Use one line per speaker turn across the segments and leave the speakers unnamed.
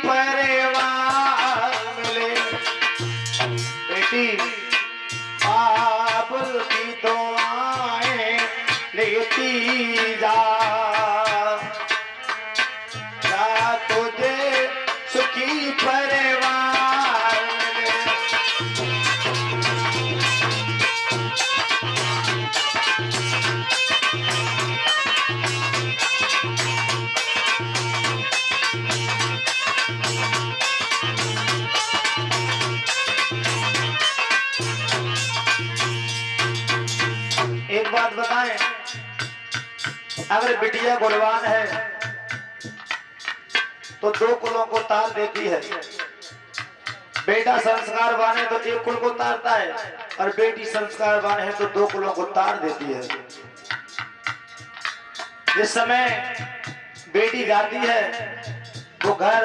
परिवार मिले। बेटी बाबुल की दुआएं लेती जा, जा तुझे सुखी परिवार मिले। एक बात बताएं, अगर बिटिया गुणवान है तो दो कुलों को तार देती है। बेटा संस्कारवान है तो एक कुल को तारता है, और बेटी संस्कारवान है तो दो कुलों को तार देती है। जिस समय बेटी जाती है वो घर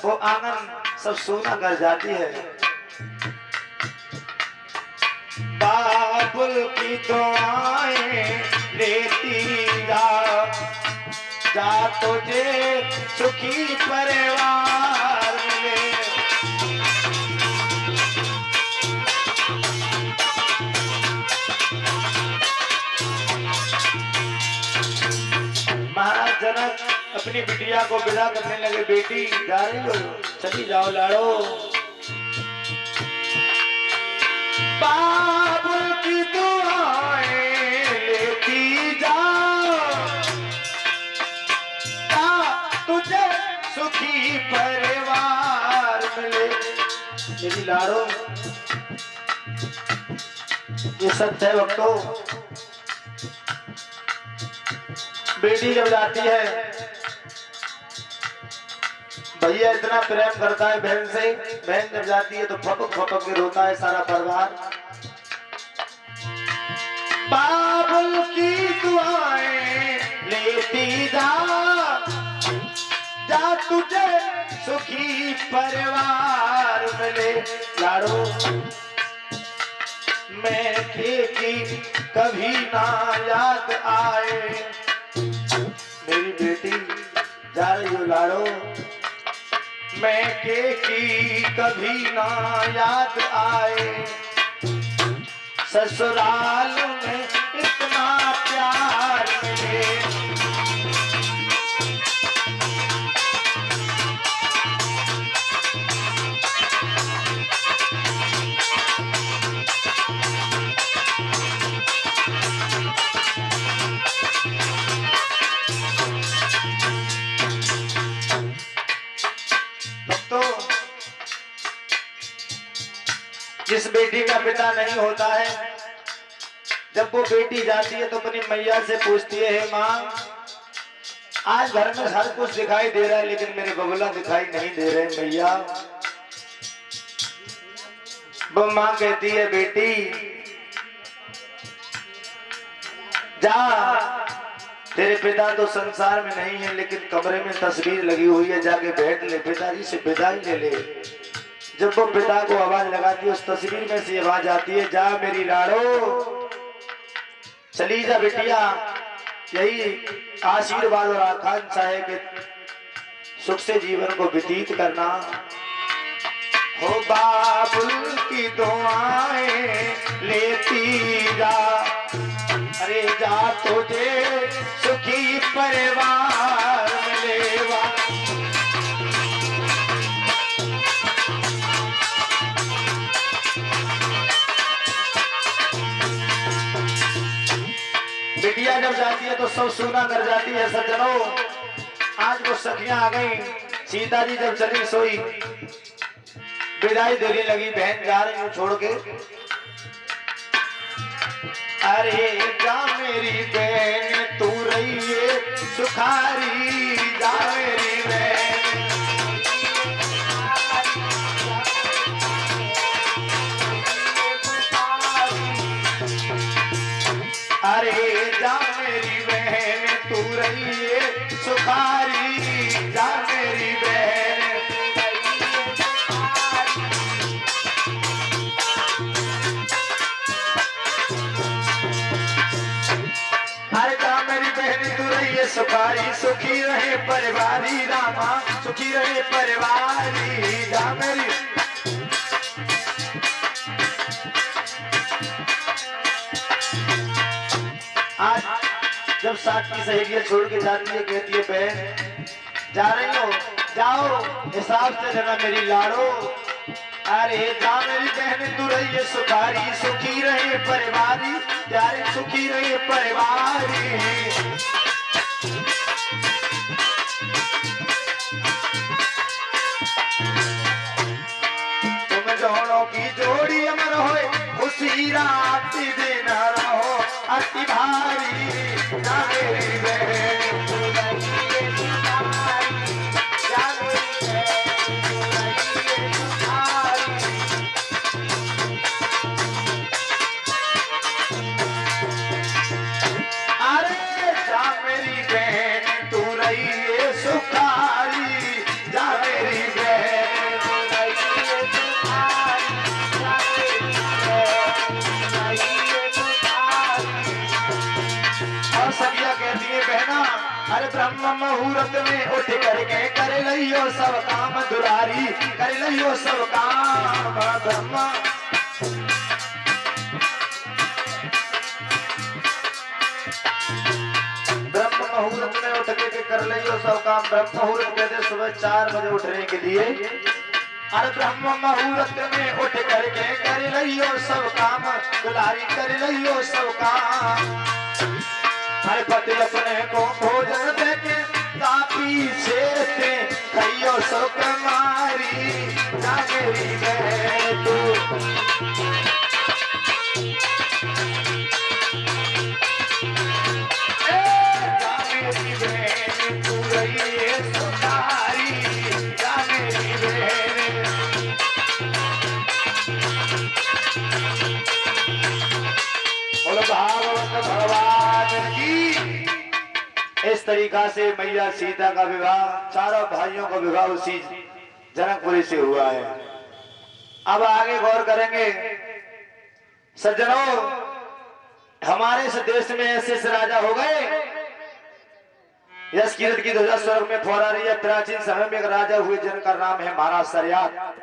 वो आंगन सब सोना कर जाती है। बाबुल की दुआएं लेती जा, जा तुझे सुखी परिवार मिले। महाराज जनक अपनी बिटिया को विदा करने लगे। बेटी जा रही हो, चली जाओ लाड़ो। बाबुल की दुआएं लेती जा, तुझे सुखी परिवार मिले। मेरी लाड़ो, ये सत्य है भक्तों। बेटी जब जाती है, भैया इतना प्रेम करता है बहन से, बहन जब जाती है तो फपक फपक के रोता है सारा परिवार। बाबुल की दुआएं लेती जा, जा तुझे सुखी परिवार मिले। लाड़ो मैं की कभी ना याद आए। मेरी बेटी जा रही हो लाड़ो, मैं की कभी ना याद आए। ससुराल में इतना प्यार मिले। जिस बेटी का पिता नहीं होता है, जब वो बेटी जाती है तो अपनी मैया से पूछती है, माँ आज घर में हर कुछ दिखाई दे रहा है लेकिन मेरे बबुला दिखाई नहीं दे रहे मैया। वो माँ कहती है, बेटी जा, तेरे पिता तो संसार में नहीं है लेकिन कमरे में तस्वीर लगी हुई है, जाके बैठ ले, पिताजी से विदाई ले ले। जब वो पिता को आवाज लगाती है, उस तस्वीर में से आवाज आती है, जा मेरी लाड़ो, चली जा बिटिया। यही आशीर्वाद और आकांक्षा है कि सुख से जीवन को व्यतीत करना हो। बाबुल की दुआएं लेती जा, अरे जा तुझे सुखी परिवार मिलेगा। बिटिया जब जाती है तो सब सुना कर जाती है। सज्जनों, आज वो सखियां आ गई। सीता जी जब चली सोई, विदाई देने लगी, बहन जा रही हूँ छोड़ के। अरे जा मेरी बहन तू रही है सुखारी, जा मेरी बहन। अरे जा मेरी बहन तू रही है सुखारी, जा मेरी बहन। अरे जा मेरी बहन तू रही है सुखारी। सुखारी सुखी रहे परिवारी रामा सुखी रहे परिवारी जा मेरी आज जब साथ की सहेलियां छोड़ के जाती है कहती है बहन जा रही हो जाओ हिसाब से रहना मेरी लाड़ो अरे जा मेरी बहन तू रही सुखारी सुखी रहे परिवारी प्यारे सुखी रहे परिवारी तुम दोनों की जोड़ी अमर होए उसी रात दिन रहो अति भारी जा मेरी बहन तू रही सुखारी जा मेरी बहन तू रही सुखारी जा मेरी बहन तू रही सुखारी और सखिया कहती है बहना अरे ब्रह्म मुहूर्त में उठ करके कर लियो सब काम दुरारी कर लियो सब काम ब्रह्म मुहूर्त में उठ के कर लियो सब काम ब्रह्म मुहूर्त कहते सुबह 4 बजे उठने के लिए अरे ब्रह्म मुहूर्त में उठ करके कर लियो सब काम दुलारी कर लियो सब काम हर पति अपने को भोजन देके तापी से कहियो सब कमारी जा मेरी बहन तू भगवान की इस तरीका से मैया सीता का विवाह चारों भाइयों का विवाह उसी जनकपुरी से हुआ है। अब आगे गौर करेंगे सज्जनों हमारे इस देश में ऐसे राजा हो गए यश कीर्ति की ध्वजा स्वर्ग में फहरा रही है। प्राचीन समय में एक राजा हुए जिनका नाम है महाराज सरियात।